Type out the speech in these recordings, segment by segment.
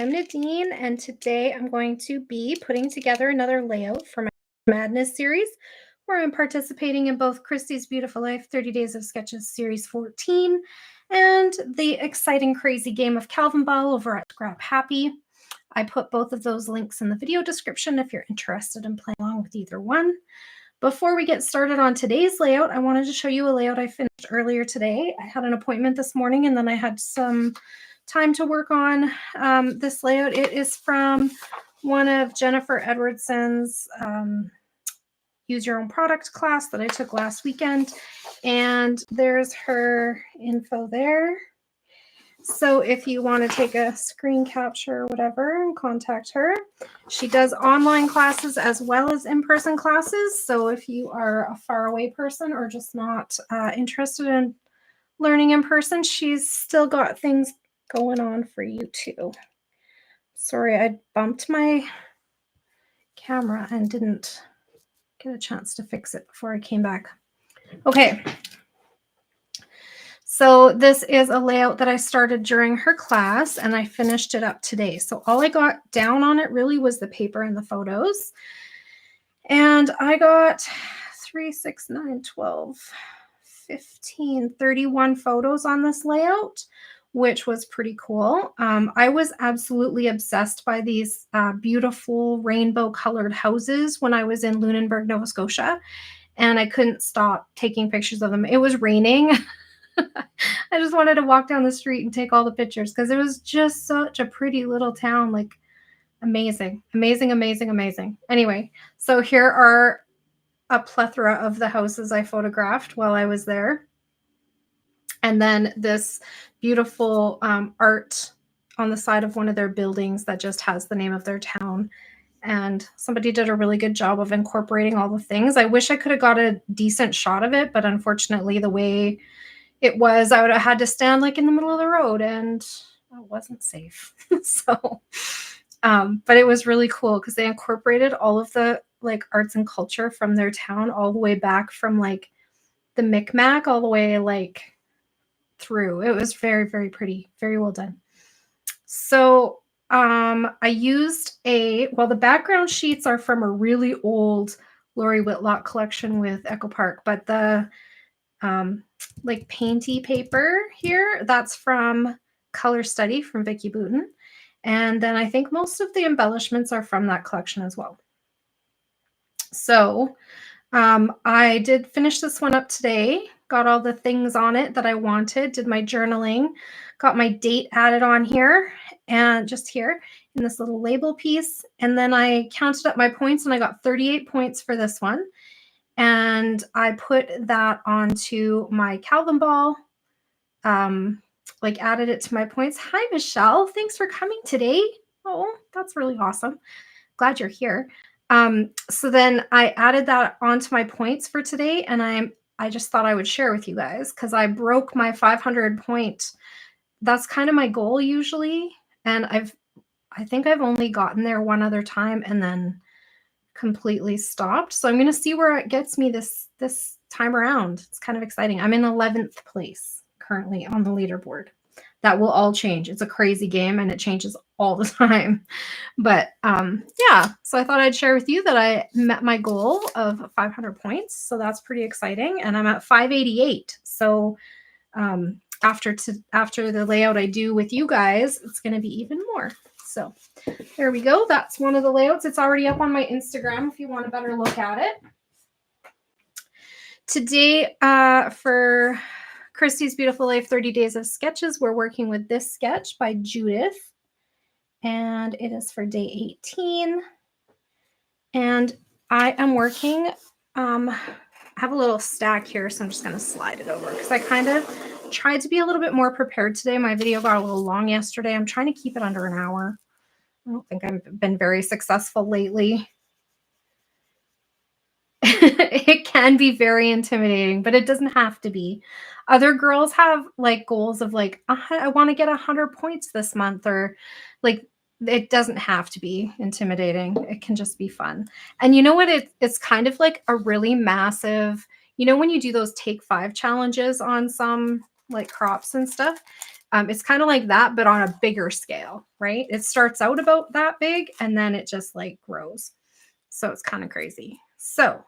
I'm Nadine, and today I'm going to be putting together another layout for my Madness series, where I'm participating in both Christie's Beautiful Life 30 Days of Sketches Series 14 and the exciting crazy game of Calvin Ball over at Scrap Happy. I put both of those links in the video description if you're interested in playing along with either one. Before we get started on today's layout, I wanted to show you a layout I finished earlier today. I had an appointment this morning and then I had some time to work on this layout. It is from one of Jennifer Edwardson's Use Your Own Product class that I took last weekend. And there's her info there. So if you want to take a screen capture or whatever and contact her, she does online classes as well as in-person classes. So if you are a faraway person or just not interested in learning in person, she's still got things going on for you too. Sorry, I bumped my camera and didn't get a chance to fix it before I came back. Okay. So this is a layout that I started during her class and I finished it up today. So all I got down on it really was the paper and the photos. And I got 3, 6, 9, 12, 15, 31 photos on this layout, which was pretty cool. I was absolutely obsessed by these beautiful rainbow colored houses when I was in Lunenburg, Nova Scotia, and I couldn't stop taking pictures of them. It was raining. I just wanted to walk down the street and take all the pictures because it was just such a pretty little town. Like, amazing, amazing, amazing, amazing. Anyway, so here are a plethora of the houses I photographed while I was there. And then this beautiful art on the side of one of their buildings that just has the name of their town. And somebody did a really good job of incorporating all the things. I wish I could have got a decent shot of it, but unfortunately the way it was, I would have had to stand like in the middle of the road and it wasn't safe. So, but it was really cool because they incorporated all of the like arts and culture from their town all the way back from like the Micmac all the way like through. It was very, very pretty, very well done. So I used well, the background sheets are from a really old Lori Whitlock collection with Echo Park, but the like painty paper here, that's from Color Study from Vicki Boutin. And then I think most of the embellishments are from that collection as well. So I did finish this one up today, got all the things on it that I wanted, did my journaling, got my date added on here and just here in this little label piece. And then I counted up my points and I got 38 points for this one. And I put that onto my Calvin Ball, like added it to my points. Hi, Michelle. Thanks for coming today. Oh, that's really awesome. Glad you're here. So then I added that onto my points for today, and I just thought I would share with you guys because I broke my 500 point. That's kind of my goal usually, and I think I've only gotten there one other time and then completely stopped. So I'm going to see where it gets me this time around. It's kind of exciting. I'm in 11th place currently on the leaderboard. That will all change. It's a crazy game and it changes all the time. But yeah, so I thought I'd share with you that I met my goal of 500 points. So that's pretty exciting. And I'm at 588. So after the layout I do with you guys, it's going to be even more. So there we go. That's one of the layouts. It's already up on my Instagram if you want a better look at it. Today for Christie's Beautiful Life 30 Days of Sketches, we're working with this sketch by Judith. And it is for day 18. And I am working, I have a little stack here, so I'm just going to slide it over because I kind of tried to be a little bit more prepared today. My video got a little long yesterday. I'm trying to keep it under an hour. I don't think I've been very successful lately. It can be very intimidating, but it doesn't have to be. Other girls have like goals of like, I want to get 100 points this month, or like, it doesn't have to be intimidating. It can just be fun. And you know what? It's kind of like a really massive, you know, when you do those take 5 challenges on some like crops and stuff, It's kind of like that, but on a bigger scale, right? It starts out about that big and then it just like grows. So it's kind of crazy. So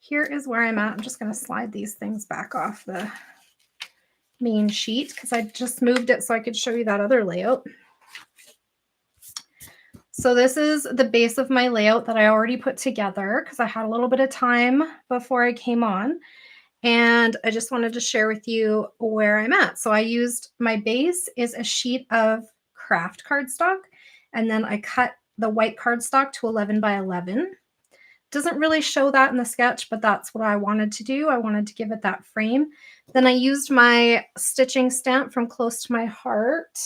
here is where I'm at. I'm just going to slide these things back off the main sheet because I just moved it so I could show you that other layout. So this is the base of my layout that I already put together because I had a little bit of time before I came on. And I just wanted to share with you where I'm at. So I used, my base is a sheet of craft cardstock, and then I cut the white cardstock to 11 by 11. Doesn't really show that in the sketch, but that's what I wanted to do. I wanted to give it that frame. Then I used my stitching stamp from Close to My Heart.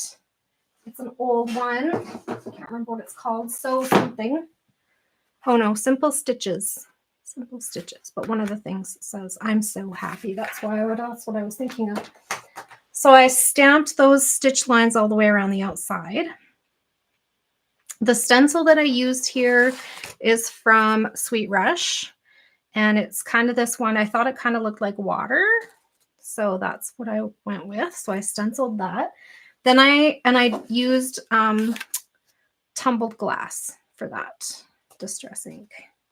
It's an old one. I can't remember what it's called. So something. Oh no, Simple Stitches. Simple Stitches. But one of the things says, I'm so happy. That's what I was thinking of. So I stamped those stitch lines all the way around the outside. The stencil that I used here is from Sweet Rush. And it's kind of this one. I thought it kind of looked like water. So that's what I went with. So I stenciled that. Then I used tumbled glass for that, Distress ink,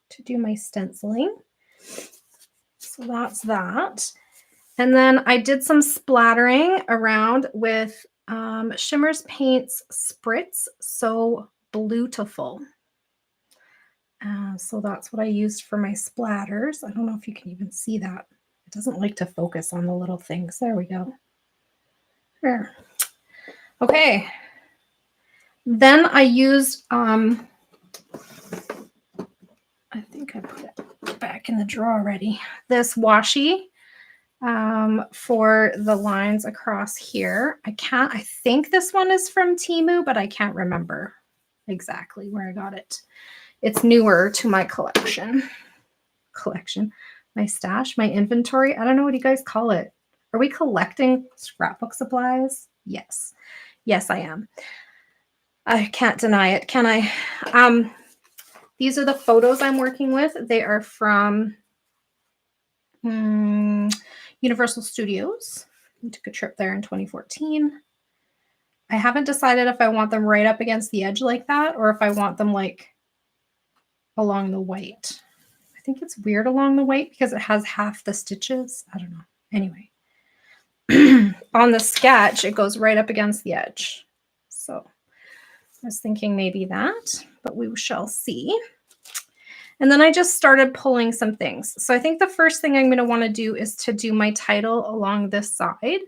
to do my stenciling. So that's that. And then I did some splattering around with Shimmers Paints Spritz So Bluetiful. So that's what I used for my splatters. I don't know if you can even see that. It doesn't like to focus on the little things. There we go. There. Okay. Then I used, I think I put it back in the drawer already, this washi for the lines across here. I think this one is from Temu, but I can't remember exactly where I got it. It's newer to my collection, my stash, my inventory. I don't know what you guys call it. Are we collecting scrapbook supplies? Yes. Yes, I am. I can't deny it, can I? These are the photos I'm working with. They are from Universal Studios. We took a trip there in 2014. I haven't decided if I want them right up against the edge like that or if I want them like along the white. I think it's weird along the white because it has half the stitches. I don't know. Anyway, on the sketch, it goes right up against the edge. So I was thinking maybe that, but we shall see. And then I just started pulling some things. So I think the first thing I'm going to want to do is to do my title along this side.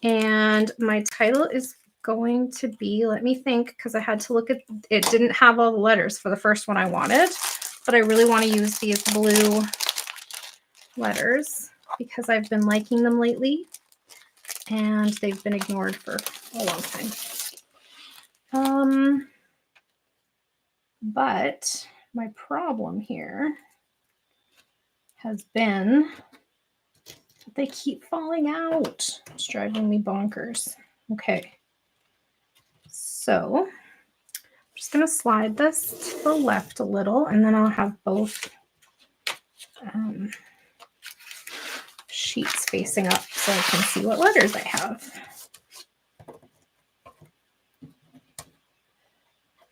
And my title is going to be, let me think, because I had to look at, it didn't have all the letters for the first one I wanted, but I really want to use these blue letters because I've been liking them lately and they've been ignored for a long time. But my problem here has been that they keep falling out. It's driving me bonkers. Okay. So I'm just going to slide this to the left a little, and then I'll have both sheets facing up so I can see what letters I have.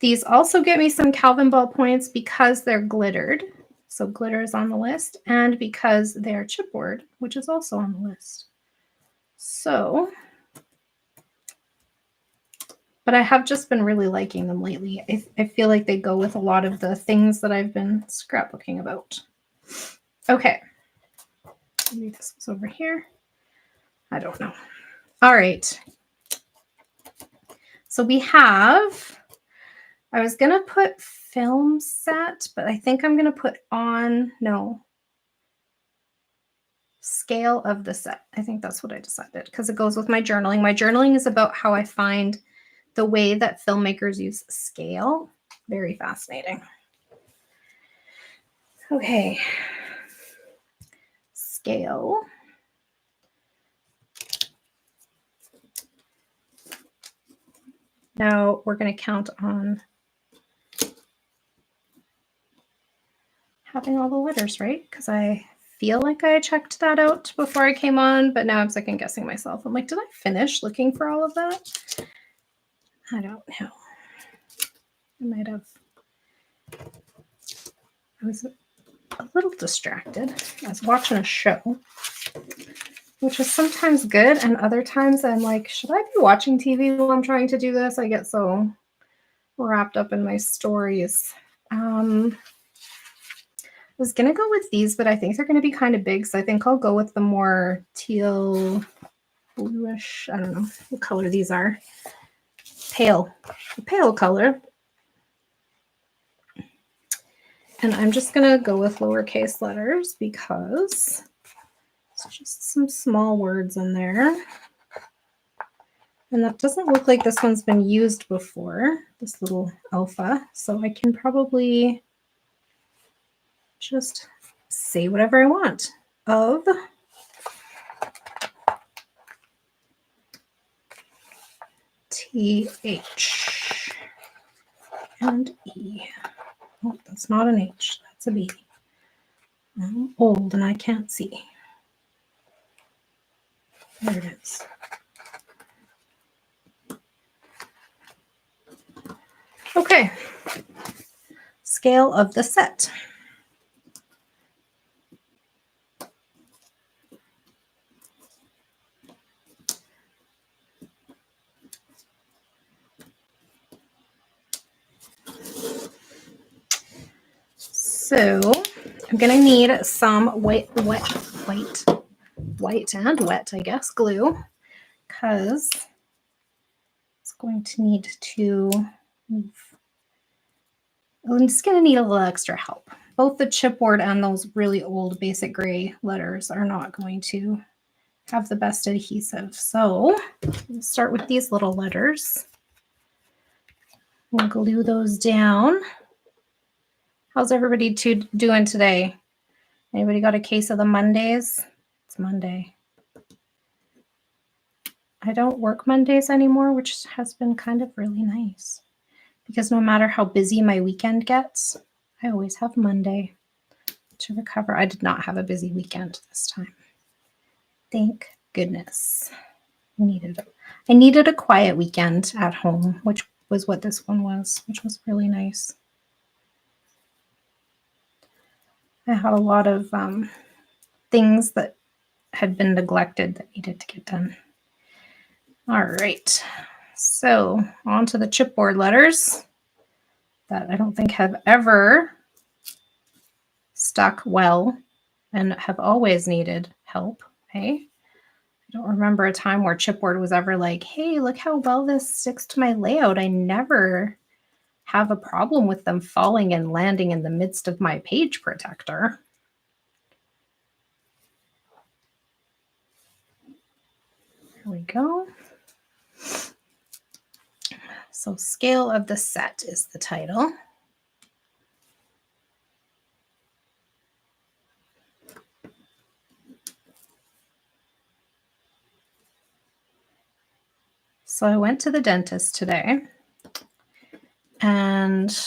These also get me some Calvin Ball points because they're glittered. So glitter is on the list, and because they're chipboard, which is also on the list. So, but I have just been really liking them lately. I feel like they go with a lot of the things that I've been scrapbooking about. Okay. Maybe this was over here. I don't know. All right. So we have, I was going to put film set, but I think I'm going to put on, no, scale of the set. I think that's what I decided because it goes with my journaling. My journaling is about how I find the way that filmmakers use scale. Very fascinating. Okay. Scale. Now we're going to count on having all the letters right because I feel like I checked that out before I came on, but now I'm second guessing myself. I'm like, did I finish looking for all of that? I don't know. I might have. I was a little distracted. I was watching a show, which is sometimes good, and other times I'm like, should I be watching TV while I'm trying to do this? I get so wrapped up in my stories. I was gonna go with these, but I think they're gonna be kind of big, so I think I'll go with the more teal, bluish. I don't know what color these are. Pale color. And I'm just gonna go with lowercase letters because it's just some small words in there. And that doesn't look like this one's been used before, this little alpha. So I can probably just say whatever I want. Of TH and E. Oh, that's not an H, that's a B. I'm old and I can't see. There it is. Okay, scale of the set. So I'm gonna need some white and wet, I guess, glue, because it's going to need to move. I'm just gonna need a little extra help. Both the chipboard and those really old basic gray letters are not going to have the best adhesive. So we'll start with these little letters. We'll glue those down. How's everybody doing today? Anybody got a case of the Mondays? It's Monday. I don't work Mondays anymore, which has been kind of really nice because no matter how busy my weekend gets, I always have Monday to recover. I did not have a busy weekend this time. Thank goodness. I needed a quiet weekend at home, which was what this one was, which was really nice. I had a lot of things that had been neglected that needed to get done. All right, so on to the chipboard letters that I don't think have ever stuck well and have always needed help. Hey, I don't remember a time where chipboard was ever like, hey, look how well this sticks to my layout. I never have a problem with them falling and landing in the midst of my page protector. There we go. So scale of the set is the title. So I went to the dentist today and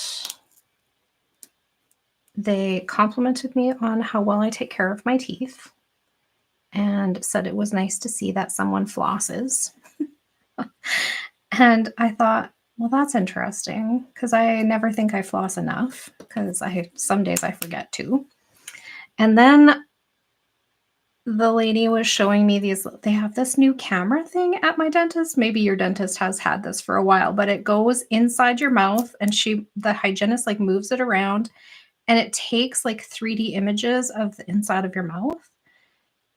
they complimented me on how well I take care of my teeth and said it was nice to see that someone flosses. And I thought, well, that's interesting because I never think I floss enough because some days I forget to. And then the lady was showing me they have this new camera thing at my dentist. Maybe your dentist has had this for a while, but it goes inside your mouth and the hygienist like moves it around and it takes like 3D images of the inside of your mouth.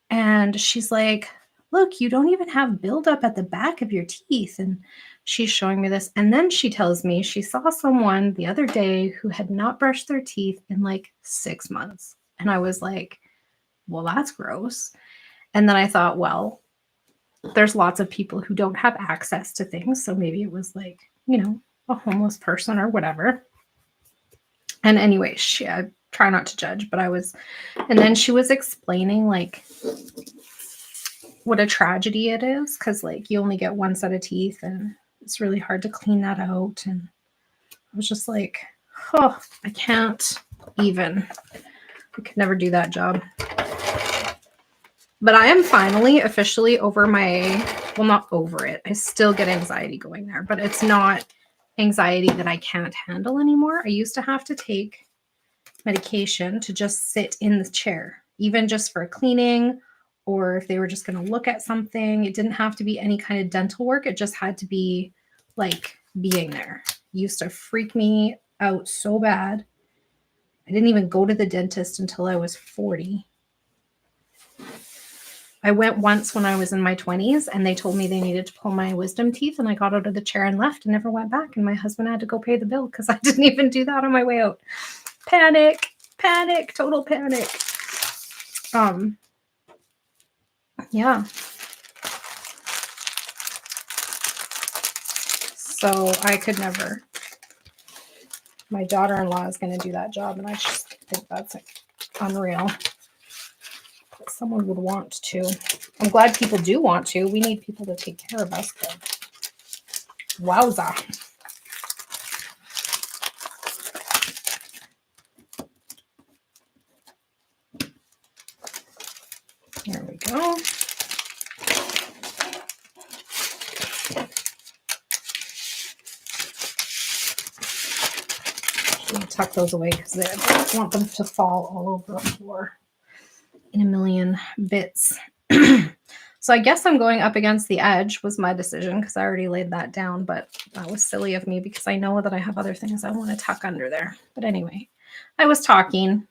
And she's like, look, you don't even have buildup at the back of your teeth. And she's showing me this. And then she tells me she saw someone the other day who had not brushed their teeth in like 6 months. And I was like, well, that's gross. And then I thought, well, there's lots of people who don't have access to things. So maybe it was like, a homeless person or whatever. And anyway, I try not to judge, but and then she was explaining like what a tragedy it is. Cause like you only get one set of teeth and it's really hard to clean that out. And I was just like, oh, I can't even. I could never do that job. But I am finally officially over my, well, not over it. I still get anxiety going there, but it's not anxiety that I can't handle anymore. I used to have to take medication to just sit in the chair, even just for cleaning, or if they were just going to look at something. It didn't have to be any kind of dental work. It just had to be like being there. It used to freak me out so bad. I didn't even go to the dentist until I was 40. I went once when I was in my 20s and they told me they needed to pull my wisdom teeth, and I got out of the chair and left and never went back. And my husband had to go pay the bill because I didn't even do that on my way out. Panic, total panic. Yeah. So I could never. My daughter-in-law is going to do that job, and I just think that's unreal. That someone would want to. I'm glad people do want to. We need people to take care of us, but wowza. There we go. Tuck those away because I don't want them to fall all over the floor in a million bits. So I guess I'm going up against the edge was my decision because I already laid that down, but that was silly of me because I know that I have other things I want to tuck under there. But anyway, I was talking.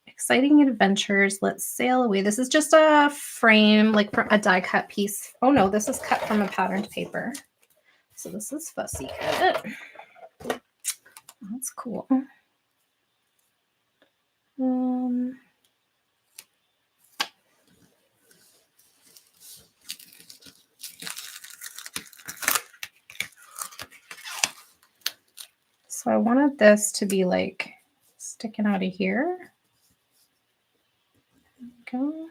Exciting adventures. Let's sail away. This is just a frame, like a die cut piece. Oh no, this is cut from a patterned paper. So this is fussy cut. That's cool. So I wanted this to be like sticking out of here. There we go.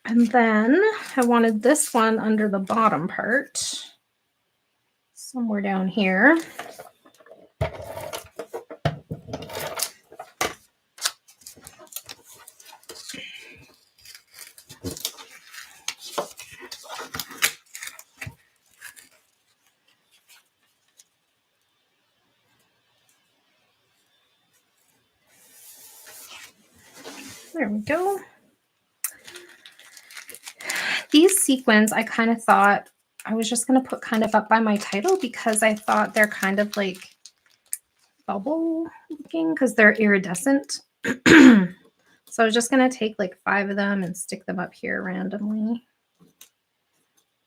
And then I wanted this one under the bottom part, somewhere down here. There we go. These sequins, I kind of thought I was just going to put kind of up by my title because I thought they're kind of like bubble looking because they're iridescent. So I was just going to take like 5 of them and stick them up here randomly,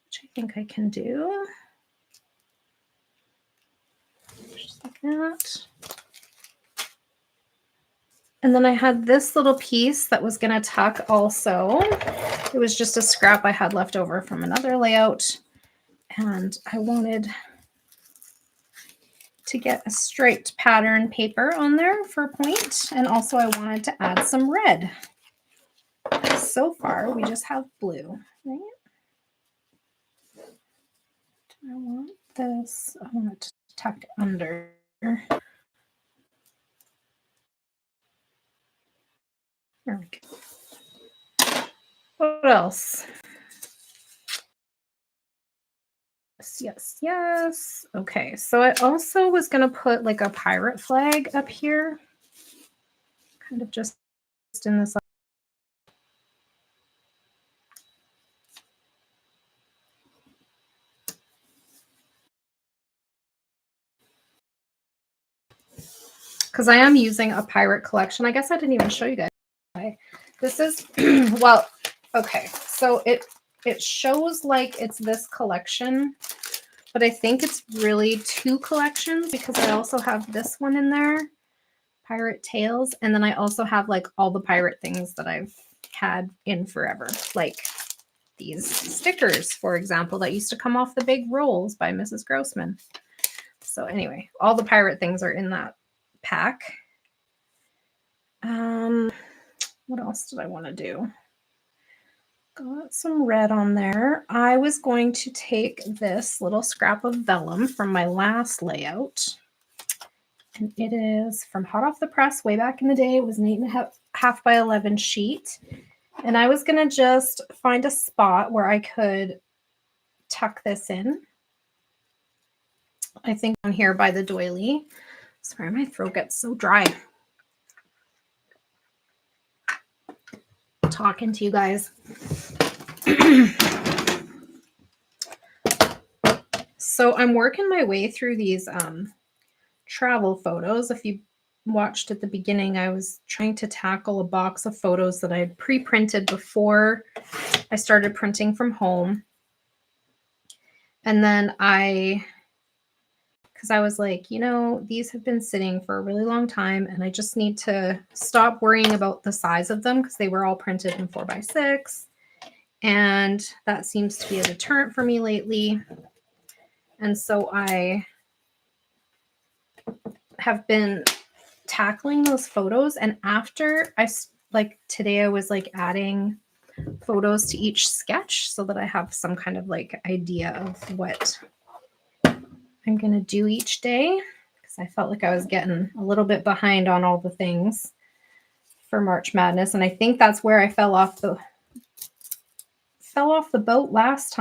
which I think I can do. Just like that. And then I had this little piece that was going to tuck also. It was just a scrap I had left over from another layout. And I wanted to get a striped pattern paper on there for a point. And also I wanted to add some red. So far, we just have blue, right? Do I want this? I want it tucked under. There we go. What else? Yes. Okay, so I also was going to put like a pirate flag up here, kind of just in this. Because I am using a pirate collection. I guess I didn't even show you guys. This is, well, okay, so it shows like it's this collection, but I think it's really 2 collections because I also have this one in there, Pirate Tales, and then I also have like all the pirate things that I've had in forever, like these stickers, for example, that used to come off the big rolls by Mrs. Grossman. So anyway, all the pirate things are in that pack. What else did I want to do? Got some red on there. I was going to take this little scrap of vellum from my last layout. And it is from hot off the press way back in the day. It was an 8.5 by 11 sheet. And I was going to just find a spot where I could tuck this in. I think on here by the doily. Sorry, my throat gets so dry talking to you guys. So I'm working my way through these travel photos. If you watched at the beginning, I was trying to tackle a box of photos that I had pre-printed before I started printing from home. And then because I was like, you know, these have been sitting for a really long time and I just need to stop worrying about the size of them because they were all printed in 4x6. And that seems to be a deterrent for me lately. And so I have been tackling those photos. And after today, I was like adding photos to each sketch so that I have some kind of like idea of what I'm going to do each day, because I felt like I was getting a little bit behind on all the things for March Madness. And I think that's where I fell off the boat last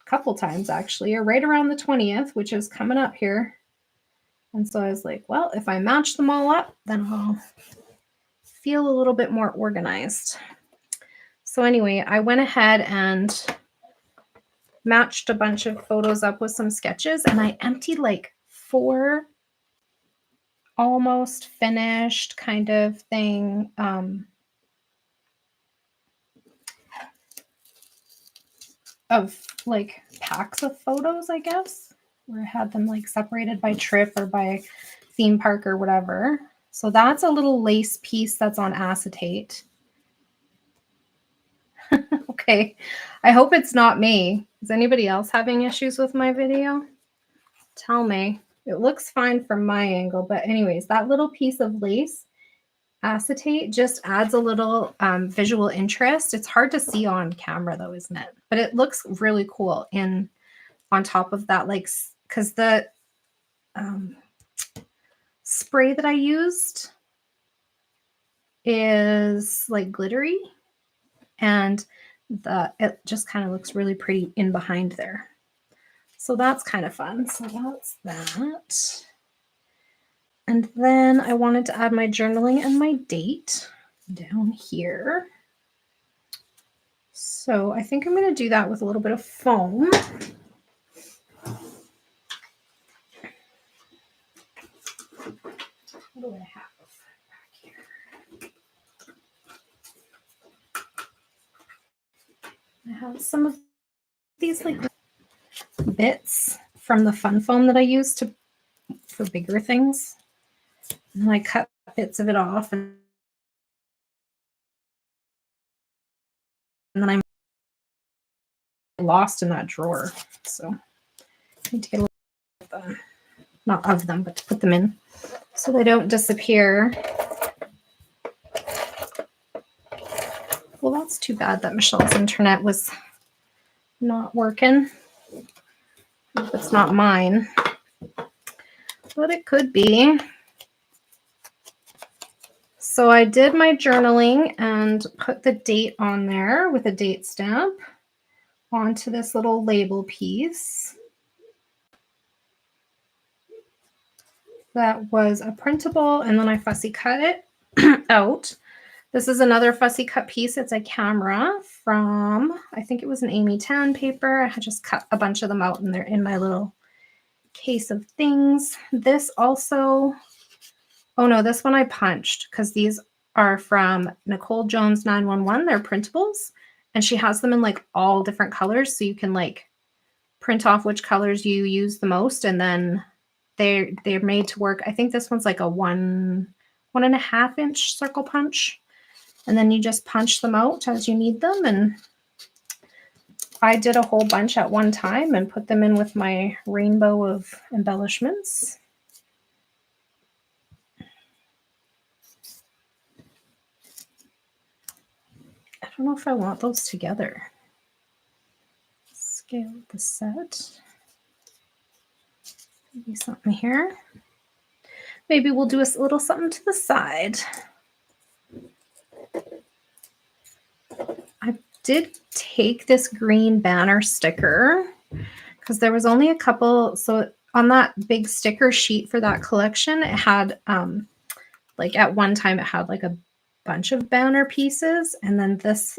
couple times actually, or right around the 20th, which is coming up here. And so I was like, well, if I match them all up, then I'll feel a little bit more organized. So anyway, I went ahead and matched a bunch of photos up with some sketches, and I emptied like 4 almost finished kind of thing of like packs of photos, I guess, where I had them like separated by trip or by theme park or whatever. So that's a little lace piece that's on acetate. Okay, I hope it's not me. Is anybody else having issues with my video? Tell me. It looks fine from my angle, but anyways, that little piece of lace acetate just adds a little visual interest. It's hard to see on camera though, isn't it? But it looks really cool in on top of that, like, because the spray that I used is like glittery, and it just kind of looks really pretty in behind there. So that's kind of fun. So that's that. And then I wanted to add my journaling and my date down here. So I think I'm going to do that with a little bit of foam. What do I have back here? I have some of these like bits from the fun foam that I use for bigger things. And then I cut bits of it off, and then I'm lost in that drawer. So I need to get a little of them, not of them, but to put them in so they don't disappear. Well, that's too bad that Michelle's internet was not working. It's not mine, but it could be. So I did my journaling and put the date on there with a date stamp onto this little label piece. That was a printable, and then I fussy cut it out. This is another fussy cut piece. It's a camera from, I think it was an Amy Tan paper. I just cut a bunch of them out, and they're in my little case of things. This also, oh no, this one I punched because these are from Nicole Jones 911. They're printables, and she has them in like all different colors, so you can like print off which colors you use the most, and then they're made to work. I think this one's like a 1.5 inch circle punch, and then you just punch them out as you need them. And I did a whole bunch at one time and put them in with my rainbow of embellishments. I don't know if I want those together. Scale the set. Maybe something here. Maybe we'll do a little something to the side. I did take this green banner sticker because there was only a couple. So on that big sticker sheet for that collection, it had like at one time it had like a bunch of banner pieces, and then this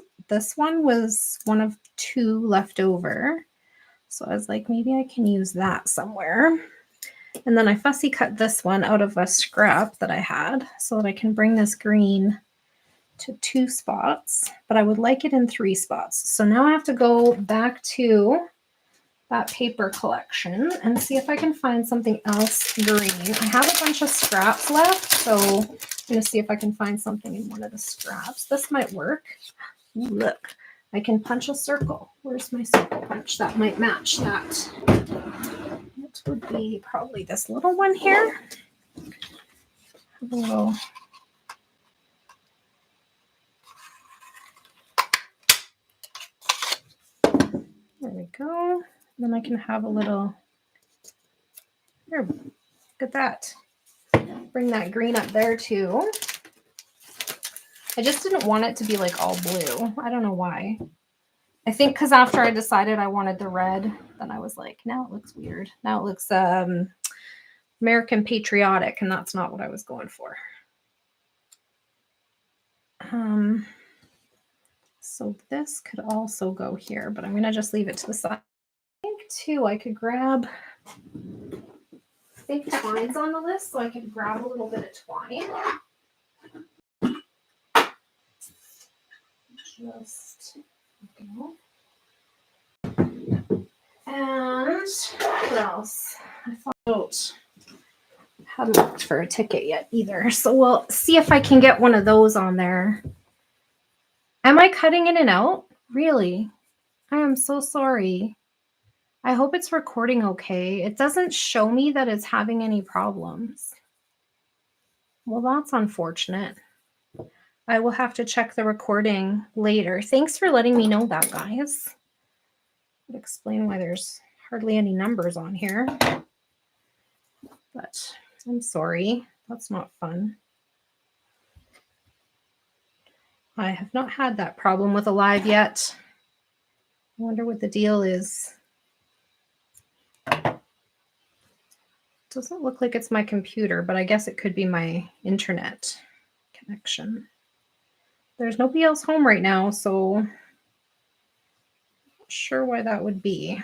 one was one of 2 left over. So I was like, maybe I can use that somewhere. And then I fussy cut this one out of a scrap that I had so that I can bring this green to 2 spots, but I would like it in 3 spots. So now I have to go back to that paper collection and see if I can find something else green. I have a bunch of scraps left, so I'm going to see if I can find something in one of the scraps. This might work. Ooh, look, I can punch a circle. Where's my circle punch? That might match that. It would be probably this little one here. Have a little. There we go. Then I can have a little. There, look at that. Bring that green up there too. I just didn't want it to be like all blue. I don't know why. I think because after I decided I wanted the red, then I was like, now it looks weird. Now it looks American patriotic, and that's not what I was going for. So this could also go here, but I'm going to just leave it to the side. I think too I could grab, I think twine's on the list, so I could grab a little bit of twine. Just go. And what else? I thought I hadn't looked for a ticket yet either, so we'll see if I can get one of those on there. Am I cutting in and out? Really? I am so sorry. I hope it's recording okay. It doesn't show me that it's having any problems. Well, that's unfortunate. I will have to check the recording later. Thanks for letting me know that, guys. Would explain why there's hardly any numbers on here. But I'm sorry. That's not fun. I have not had that problem with Alive yet. I wonder what the deal is. Doesn't look like it's my computer, but I guess it could be my internet connection. There's nobody else home right now, so I'm not sure why that would be.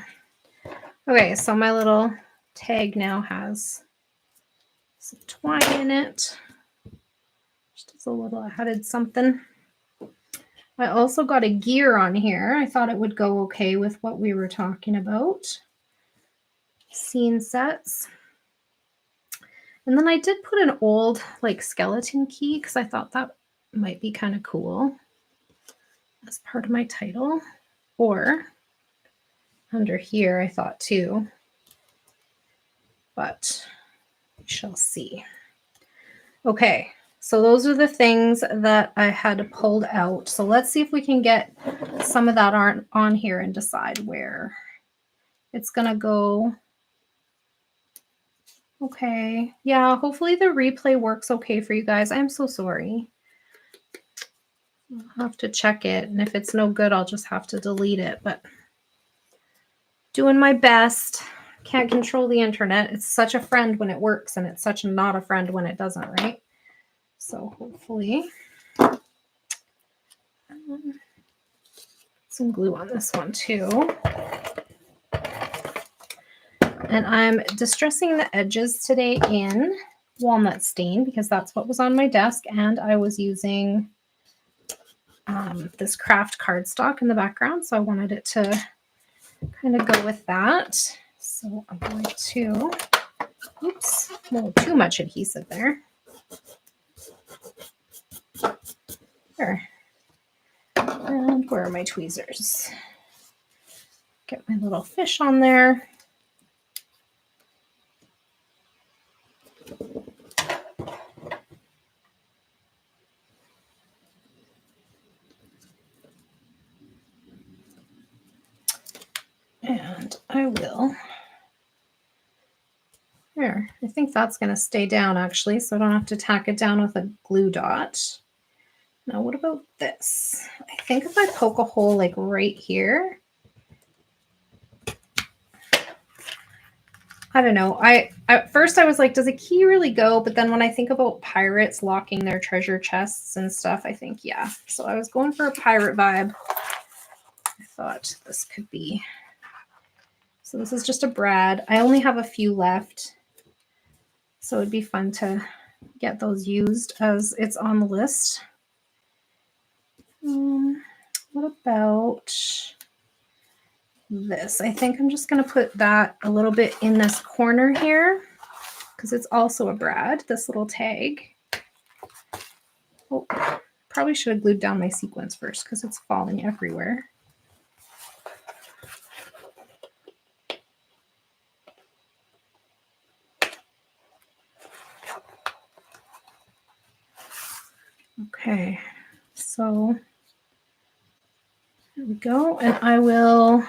Okay, so my little tag now has some twine in it. Just as a little added something. I also got a gear on here. I thought it would go okay with what we were talking about. Scene sets. And then I did put an old like skeleton key because I thought that might be kind of cool as part of my title. Or under here, I thought too. But we shall see. Okay, so those are the things that I had pulled out. So let's see if we can get some of that on here and decide where it's going to go. Okay. Yeah, hopefully the replay works okay for you guys. I'm so sorry. I'll have to check it. And if it's no good, I'll just have to delete it. But doing my best. Can't control the internet. It's such a friend when it works, and it's such not a friend when it doesn't, right? So hopefully. Some glue on this one too. And I'm distressing the edges today in walnut stain because that's what was on my desk, and I was using this craft cardstock in the background, so I wanted it to kind of go with that. So I'm going to, oops, a little too much adhesive there. There. And where are my tweezers? Get my little fish on there. There, I think that's going to stay down actually, so I don't have to tack it down with a glue dot. Now, what about this? I think if I poke a hole like right here, I don't know. At first I was like, does a key really go? But then when I think about pirates locking their treasure chests and stuff, I think, yeah. So I was going for a pirate vibe. I thought this could be. So this is just a brad. I only have a few left. So it'd be fun to get those used as it's on the list. What about this? I think I'm just going to put that a little bit in this corner here because it's also a brad, this little tag. Oh, probably should have glued down my sequins first because it's falling everywhere. Okay, so there we go. And I will.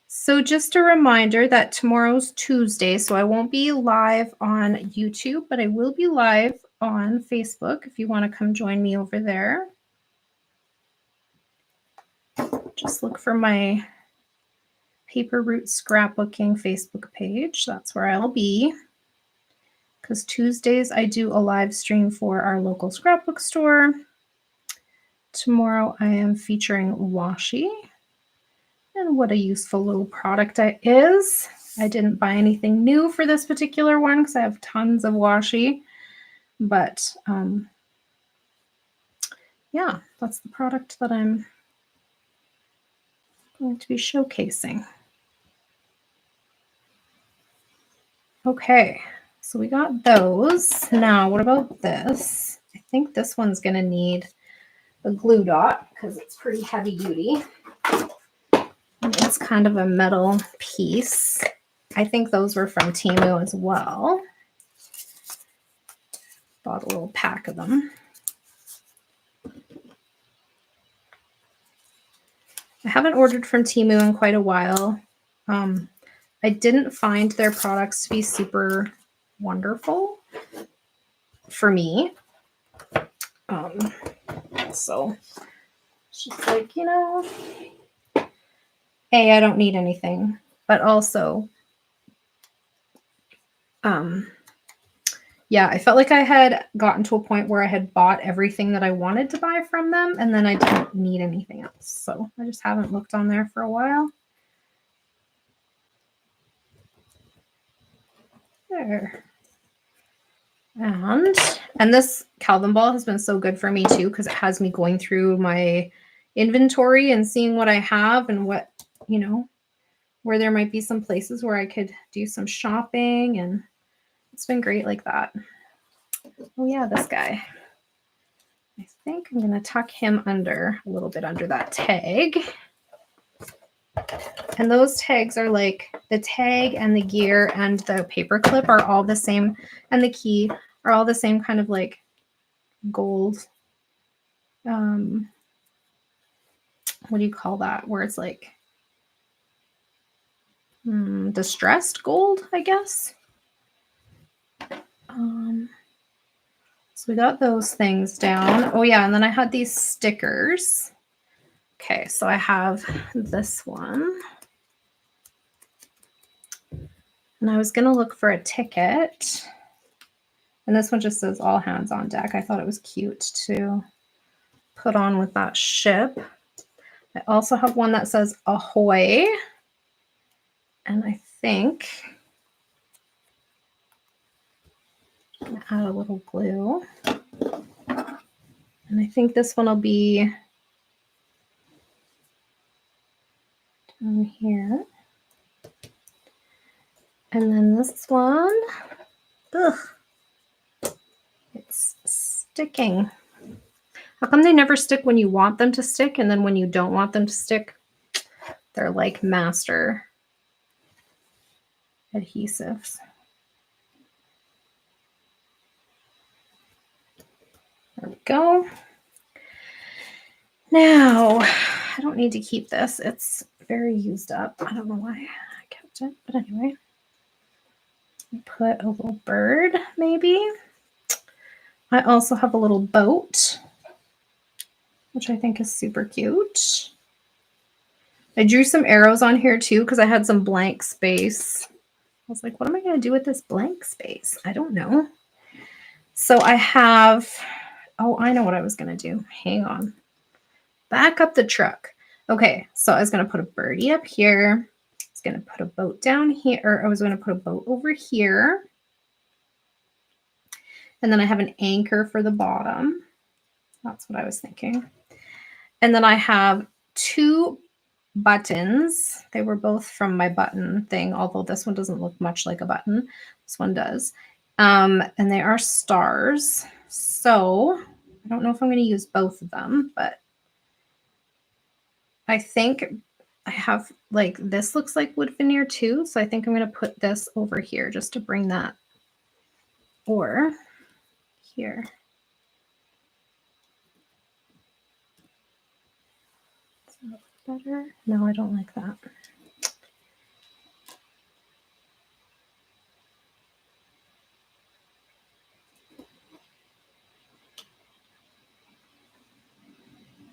So just a reminder that tomorrow's Tuesday, so I won't be live on YouTube, but I will be live on Facebook if you want to come join me over there. Just look for my Paper Roots Scrapbooking Facebook page. That's where I'll be. Because Tuesdays I do a live stream for our local scrapbook store. Tomorrow I am featuring washi. And what a useful little product it is. I didn't buy anything new for this particular one because I have tons of washi. But yeah, that's the product that I'm going to be showcasing. Okay, so we got those. Now, what about this? I think this one's going to need a glue dot because it's pretty heavy duty. And it's kind of a metal piece. I think those were from Temu as well. Bought a little pack of them. I haven't ordered from Temu in quite a while. I didn't find their products to be super wonderful for me. So it's just like, you know, A, I don't need anything, but also, yeah, I felt like I had gotten to a point where I had bought everything that I wanted to buy from them, and then I didn't need anything else. So I just haven't looked on there for a while. There. And this Calvin ball has been so good for me too, because it has me going through my inventory and seeing what I have and what, you know, where there might be some places where I could do some shopping, and it's been great like that. Oh yeah, this guy. I think I'm going to tuck him under a little bit under that tag. And those tags are like the tag and the gear and the paper clip are all the same, and the key are all the same kind of like gold. What do you call that? Where it's like distressed gold, I guess. So we got those things down. Oh yeah, and then I had these stickers. Okay, so I have this one. And I was going to look for a ticket. And this one just says all hands on deck. I thought it was cute to put on with that ship. I also have one that says ahoy. And I think I'm going to add a little glue. And I think this one will be down here. And then this one, ugh, it's sticking. How come they never stick when you want them to stick, and then when you don't want them to stick, they're like master adhesives? There we go. Now, I don't need to keep this. It's very used up. I don't know why I kept it, but anyway. Put a little bird, maybe. I also have a little boat, which I think is super cute. I drew some arrows on here too because I had some blank space. I was like, what am I going to do with this blank space? I don't know. So I have, oh, I know what I was going to do. Hang on. Back up the truck. Okay, so I was going to put a birdie up here. I was going to put a boat down here, or I was going to put a boat over here. And then I have an anchor for the bottom. That's what I was thinking. And then I have 2 buttons. They were both from my button thing, although this one doesn't look much like a button. This one does. And they are stars. So I don't know if I'm going to use both of them, but I think I have, like, this looks like wood veneer too. So I think I'm going to put this over here just to bring that, or here. Does that look better? No, I don't like that.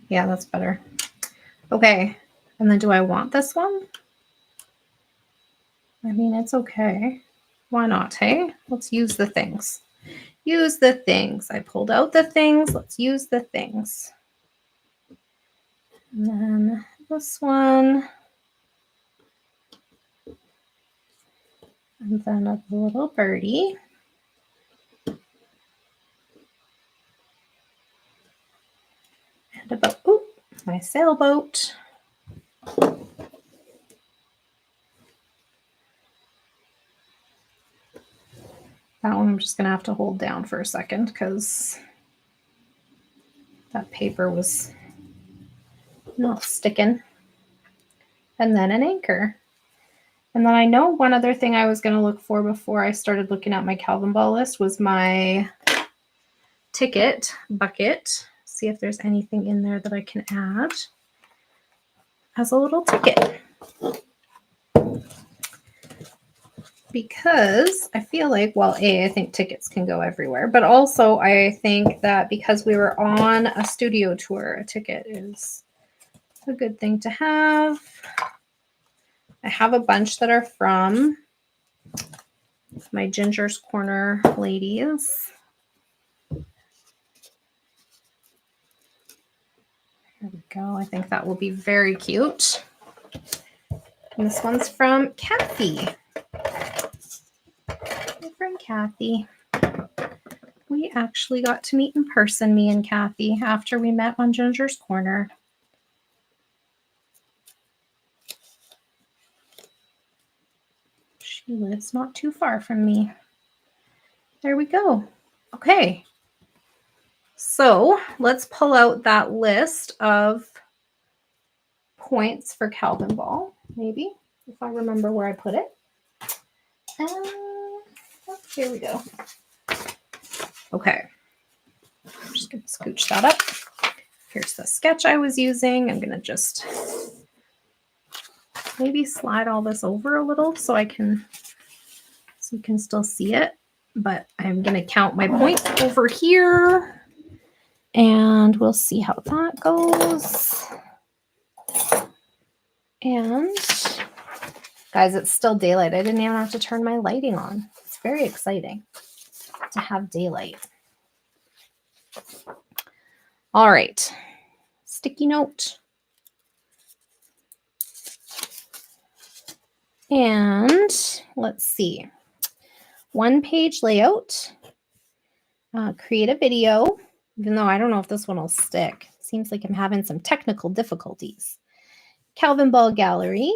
Yeah, that's better. Okay. And then do I want this one? I mean, it's okay. Why not, hey? Let's use the things. Use the things. I pulled out the things. Let's use the things. And then this one. And then a little birdie. And a boat. Ooh, my sailboat. That one I'm just going to have to hold down for a second because that paper was not sticking. And then an anchor. And then I know one other thing I was going to look for before I started looking at my Calvin Ball list was my ticket bucket. See if there's anything in there that I can add as a little ticket. Because I feel like, well, I think tickets can go everywhere, but also I think that because we were on a studio tour, a ticket is a good thing to have. I have a bunch that are from my Ginger's Corner ladies. There we go. I think that will be very cute. And this one's from Kathy. From Kathy. We actually got to meet in person, me and Kathy, after we met on Ginger's Corner. She lives not too far from me. There we go. Okay. So let's pull out that list of points for Calvin Ball, maybe, if I remember where I put it. Here we go. Okay. I'm just going to scooch that up. Here's the sketch I was using. I'm going to just maybe slide all this over a little so you can still see it. But I'm going to count my points over here and we'll see how that goes. And guys, it's still daylight. I didn't even have to turn my lighting on. It's very exciting to have daylight. All right. Sticky note. And let's see. 1-page layout. Create a video. Even though I don't know if this one will stick. Seems like I'm having some technical difficulties. Calvin Ball Gallery.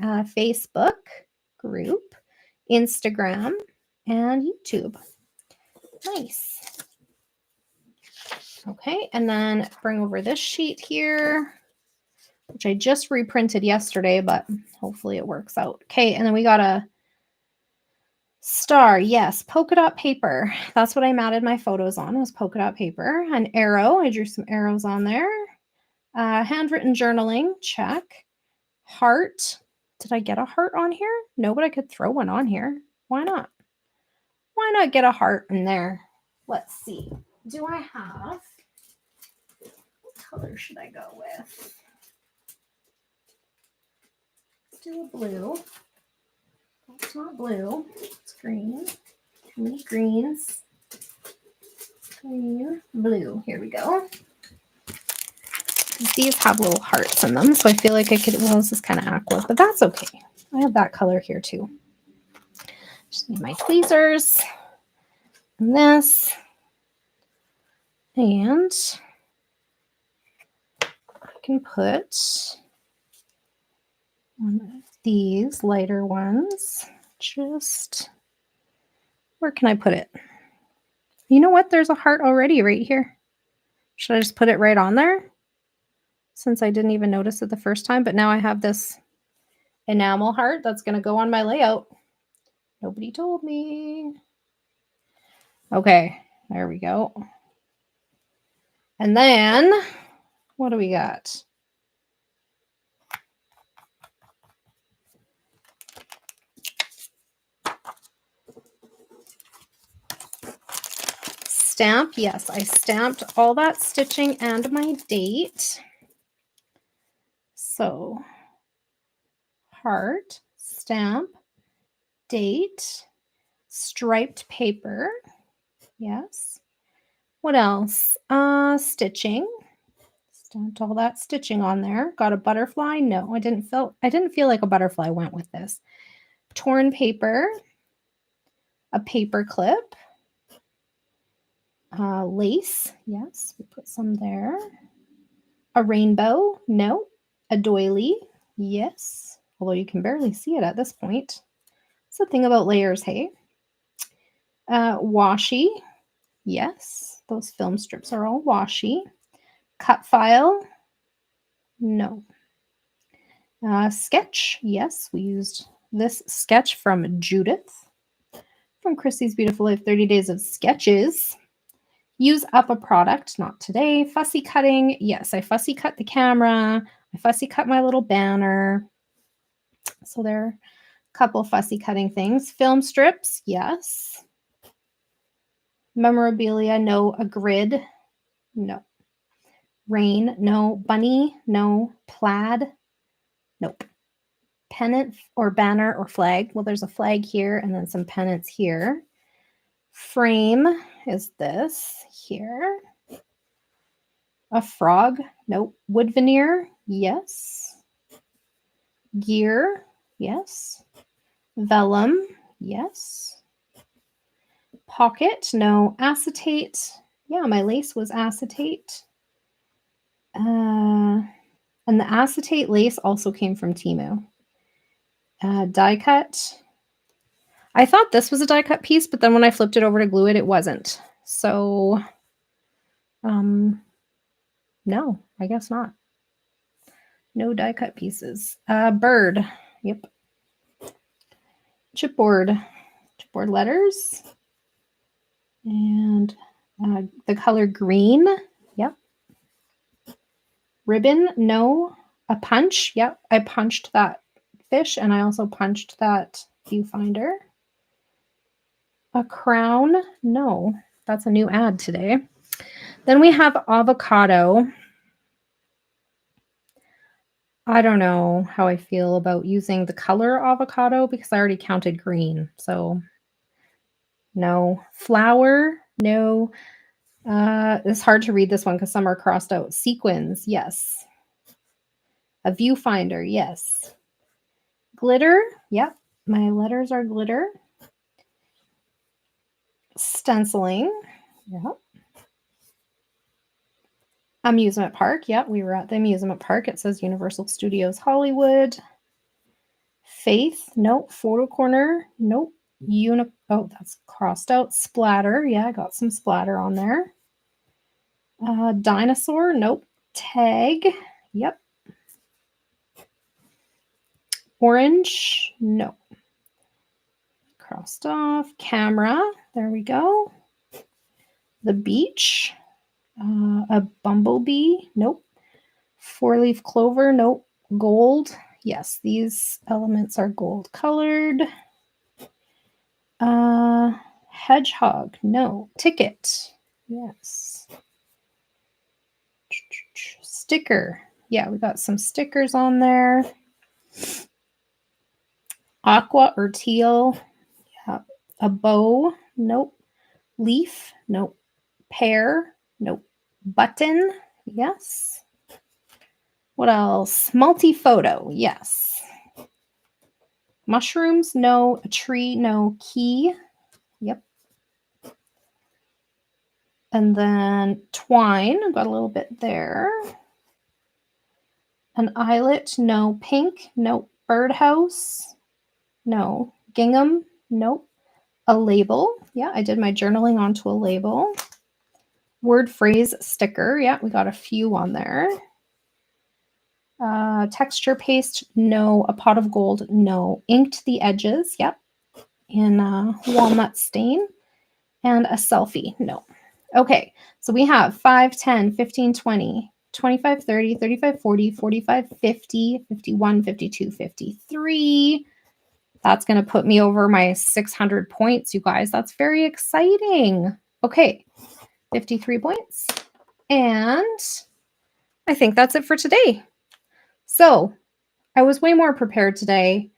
Facebook group. Instagram. And YouTube. Nice. Okay, and then bring over this sheet here, which I just reprinted yesterday, but hopefully it works out. Okay, and then we got a star. Yes, polka dot paper. That's what I matted my photos on, was polka dot paper. An arrow. I drew some arrows on there. Handwritten journaling. Check. Heart. Did I get a heart on here? No, but I could throw one on here. Why not? why not get a heart in there? Let's see. Do I have, what color should I go with? Let's do a blue. That's not blue. It's green. Too many greens. Green, blue. Here we go. These have little hearts in them, so I feel like I could, well, this is kind of aqua, but that's okay. I have that color here too. Just need my tweezers and this. And I can put one of these lighter ones. Just, where can I put it? You know what? There's a heart already right here. Should I just put it right on there? Since I didn't even notice it the first time, but now I have this enamel heart that's going to go on my layout. Nobody told me. Okay, there we go. And then, what do we got? Stamp. Yes, I stamped all that stitching and my date. So, heart, stamp, date, striped paper. Yes. What else? Stitching. Stamped all that stitching on there. Got a butterfly? No, I didn't feel like a butterfly went with this. Torn paper. A paper clip. Lace. Yes, we put some there. A rainbow? No. A doily? Yes. Although you can barely see it at this point. It's the thing about layers, hey? Washi? Yes. Those film strips are all washi. Cut file? No. Sketch? Yes, we used this sketch from Judith from Chrissy's Beautiful Life 30 Days of Sketches. Use up a product, not today. Fussy cutting. Yes, I fussy cut the camera. I fussy cut my little banner. So there are a couple fussy cutting things. Film strips. Yes. Memorabilia. No. A grid. No. Rain. No. Bunny. No. Plaid. Nope. Pennant or banner or flag. Well, there's a flag here and then some pennants here. Frame is this here. A frog. Nope. Wood veneer. Yes. Gear. Yes. Vellum. Yes. Pocket. No. Acetate. Yeah, my lace was acetate. And the acetate lace also came from Temu. Die cut. I thought this was a die cut piece, but then when I flipped it over to glue it, it wasn't. So, no, I guess not. No die cut pieces. Bird. Yep. Chipboard. Chipboard letters. And the color green. Yep. Ribbon. No. A punch. Yep. I punched that fish and I also punched that viewfinder. A crown. No. That's a new ad today. Then we have avocado. I don't know how I feel about using the color avocado because I already counted green. So no. Flower. No. It's hard to read this one because some are crossed out. Sequins. Yes. A viewfinder. Yes. Glitter. Yep. My letters are glitter. Stenciling. Yep. Amusement park. Yep. We were at the amusement park. It says Universal Studios Hollywood. Faith. Nope. Photo corner. Nope. Oh, that's crossed out. Splatter. Yeah, I got some splatter on there. Dinosaur. Nope. Tag. Yep. Orange. No. Crossed off. Camera. There we go. The beach. A bumblebee. Nope. Four-leaf clover. Nope. Gold. Yes, these elements are gold colored. Hedgehog. No. Ticket. Yes. Sticker. Yeah, we got some stickers on there. Aqua or teal. Yeah. A bow. Nope. Leaf. Nope. Pear. Nope. Button. Yes. What else? Multi-photo. Yes. Mushrooms. No. A tree. No. Key. Yep. And then twine. Got a little bit there. An eyelet. No. Pink. No. Birdhouse. No. Gingham. Nope. A label. Yeah, I did my journaling onto a label. Word phrase sticker. Yeah, we got a few on there. Texture paste. No. A pot of gold. No. Inked the edges. Yep. In walnut stain. And a selfie. No. Okay, so we have 5, 10, 15, 20, 25, 30, 35, 40, 45, 50, 51, 52, 53. That's going to put me over my 600 points, you guys. That's very exciting. Okay, 53 points. And I think that's it for today. So I was way more prepared today.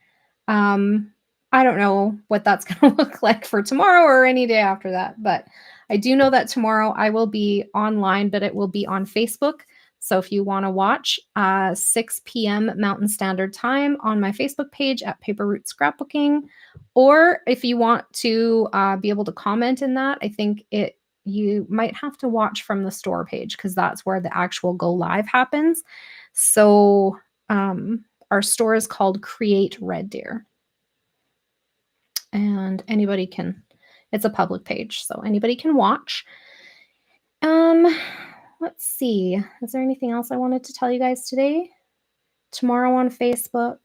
I don't know what that's going to look like for tomorrow or any day after that, but I do know that tomorrow I will be online, but it will be on Facebook. So if you want to watch 6 p.m. Mountain Standard Time on my Facebook page at Paper Route Scrapbooking, or if you want to be able to comment in that, I think you might have to watch from the store page because that's where the actual go live happens. So our store is called Create Red Deer. And anybody can, it's a public page, so anybody can watch. Let's see. Is there anything else I wanted to tell you guys today? Tomorrow on Facebook.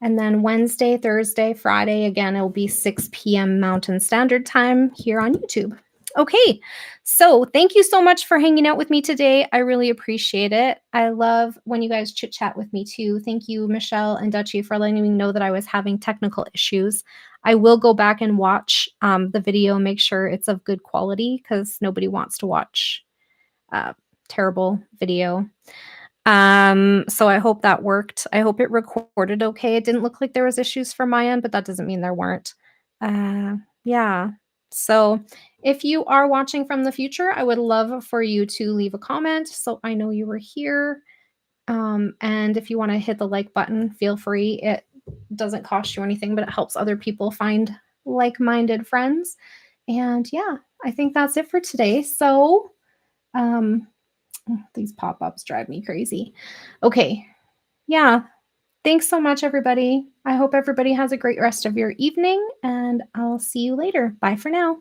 And then Wednesday, Thursday, Friday, again, it'll be 6 p.m. Mountain Standard Time here on YouTube. Okay, so thank you so much for hanging out with me today. I really appreciate it. I love when you guys chit chat with me too. Thank you, Michelle and Dutchie, for letting me know that I was having technical issues. I will go back and watch the video and make sure it's of good quality because nobody wants to watch terrible video. So I hope that worked. I hope it recorded okay. It didn't look like there was issues from my end, but that doesn't mean there weren't. Yeah. So if you are watching from the future, I would love for you to leave a comment so I know you were here. And if you want to hit the like button, feel free. It doesn't cost you anything, but it helps other people find like-minded friends. And yeah, I think that's it for today. So, these pop-ups drive me crazy. Okay. Yeah. Thanks so much, everybody. I hope everybody has a great rest of your evening, and I'll see you later. Bye for now.